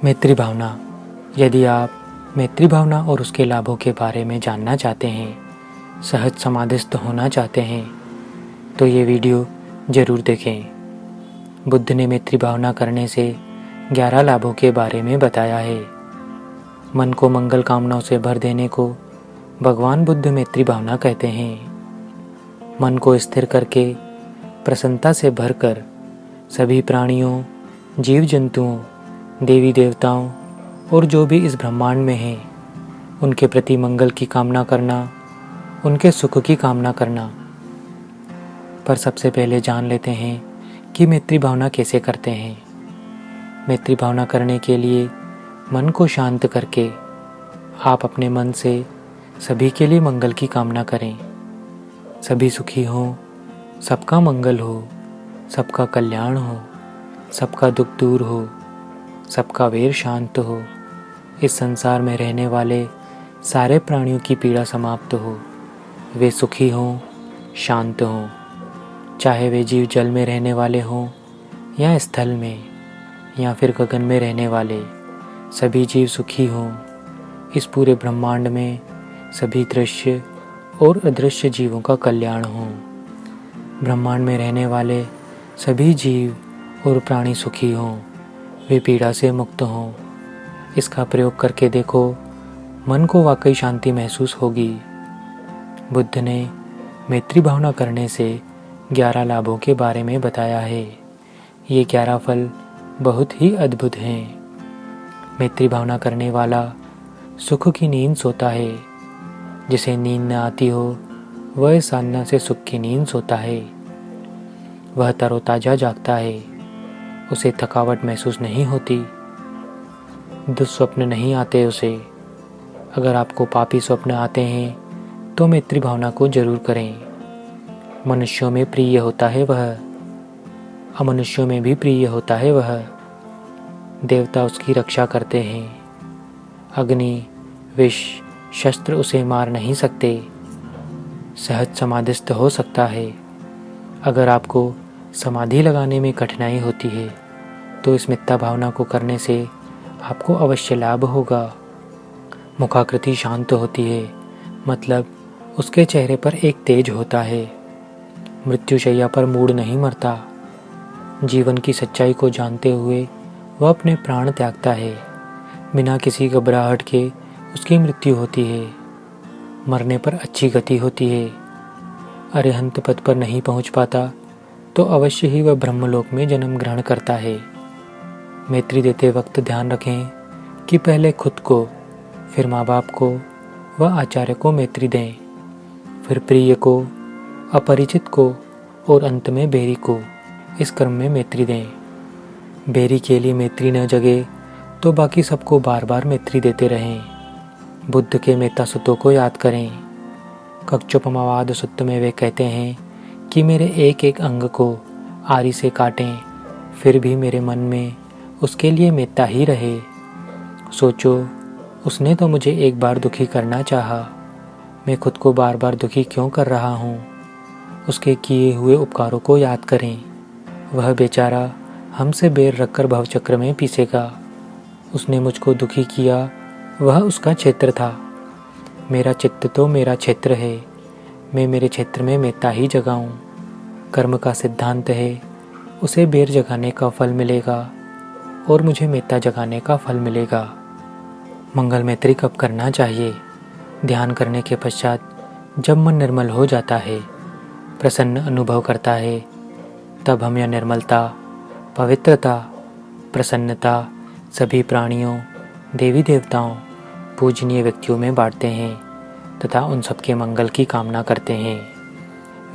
मैत्री भावना। यदि आप मैत्री भावना और उसके लाभों के बारे में जानना चाहते हैं, सहज समाधिस्थ होना चाहते हैं, तो ये वीडियो ज़रूर देखें। बुद्ध ने मैत्री भावना करने से 11 लाभों के बारे में बताया है। मन को मंगल कामनाओं से भर देने को भगवान बुद्ध मैत्री भावना कहते हैं। मन को स्थिर करके प्रसन्नता से भरकर सभी प्राणियों, जीव जंतुओं, देवी देवताओं और जो भी इस ब्रह्मांड में हैं, उनके प्रति मंगल की कामना करना, उनके सुख की कामना करना। पर सबसे पहले जान लेते हैं कि मैत्री भावना कैसे करते हैं। मैत्री भावना करने के लिए मन को शांत करके आप अपने मन से सभी के लिए मंगल की कामना करें। सभी सुखी हों, सबका मंगल हो, सबका कल्याण हो, सबका दुख दूर हो, सबका वैर शांत हो, इस संसार में रहने वाले सारे प्राणियों की पीड़ा समाप्त हो, वे सुखी हों, शांत हों। चाहे वे जीव जल में रहने वाले हों या स्थल में या फिर गगन में रहने वाले, सभी जीव सुखी हों। इस पूरे ब्रह्मांड में सभी दृश्य और अदृश्य जीवों का कल्याण हो। ब्रह्मांड में रहने वाले सभी जीव और प्राणी सुखी हों, वे पीड़ा से मुक्त हों। इसका प्रयोग करके देखो, मन को वाकई शांति महसूस होगी। बुद्ध ने मैत्री भावना करने से 11 लाभों के बारे में बताया है। ये 11 फल बहुत ही अद्भुत हैं। मैत्री भावना करने वाला सुख की नींद सोता है। जिसे नींद न आती हो, वह साधना से सुख की नींद सोता है। वह तरोताजा जागता है, उसे थकावट महसूस नहीं होती, दुस्वप्न नहीं आते उसे। अगर आपको पापी स्वप्न आते हैं तो मैत्री भावना को जरूर करें। मनुष्यों में प्रिय होता है वह, अमनुष्यों में भी प्रिय होता है वह। देवता उसकी रक्षा करते हैं। अग्नि, विष, शस्त्र उसे मार नहीं सकते। सहज समाधिस्थ हो सकता है। अगर आपको समाधि लगाने में कठिनाई होती है तो इस मिथ्या भावना को करने से आपको अवश्य लाभ होगा। मुखाकृति शांत होती है, मतलब उसके चेहरे पर एक तेज होता है। मृत्युशैया पर मूड नहीं मरता। जीवन की सच्चाई को जानते हुए वह अपने प्राण त्यागता है। बिना किसी घबराहट के उसकी मृत्यु होती है। मरने पर अच्छी गति होती है। अरिहंत पद पर नहीं पहुंच पाता तो अवश्य ही वह ब्रह्मलोक में जन्म ग्रहण करता है। मैत्री देते वक्त ध्यान रखें कि पहले खुद को, फिर माँ बाप को व आचार्य को मैत्री दें, फिर प्रिय को, अपरिचित को और अंत में बैरी को। इस क्रम में मैत्री दें। बैरी के लिए मैत्री न जगे तो बाकी सबको बार बार मैत्री देते रहें। बुद्ध के मेता सूत्रों को याद करें। कक्षोपमावाद सूत्र में वे कहते हैं कि मेरे एक एक अंग को आरी से काटें, फिर भी मेरे मन में उसके लिए मेत्ता ही रहे। सोचो, उसने तो मुझे एक बार दुखी करना चाहा, मैं खुद को बार बार दुखी क्यों कर रहा हूँ। उसके किए हुए उपकारों को याद करें। वह बेचारा हमसे बैर रखकर भवचक्र में पीसेगा। उसने मुझको दुखी किया, वह उसका क्षेत्र था। मेरा चित्त तो मेरा क्षेत्र है, मैं मेरे क्षेत्र में मेत्ता ही जगाऊं। कर्म का सिद्धांत है, उसे बैर जगाने का फल मिलेगा और मुझे मेत्ता जगाने का फल मिलेगा। मंगल मैत्री कब करना चाहिए? ध्यान करने के पश्चात जब मन निर्मल हो जाता है, प्रसन्न अनुभव करता है, तब हम यह निर्मलता, पवित्रता, प्रसन्नता सभी प्राणियों, देवी देवताओं, पूजनीय व्यक्तियों में बांटते हैं तथा उन सबके मंगल की कामना करते हैं।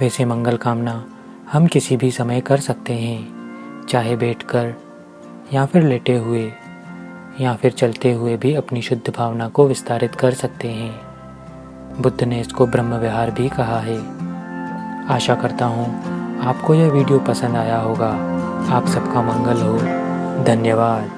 वैसे मंगल कामना हम किसी भी समय कर सकते हैं, चाहे बैठकर या फिर लेटे हुए या फिर चलते हुए भी अपनी शुद्ध भावना को विस्तारित कर सकते हैं। बुद्ध ने इसको ब्रह्म विहार भी कहा है। आशा करता हूँ आपको यह वीडियो पसंद आया होगा। आप सबका मंगल हो। धन्यवाद।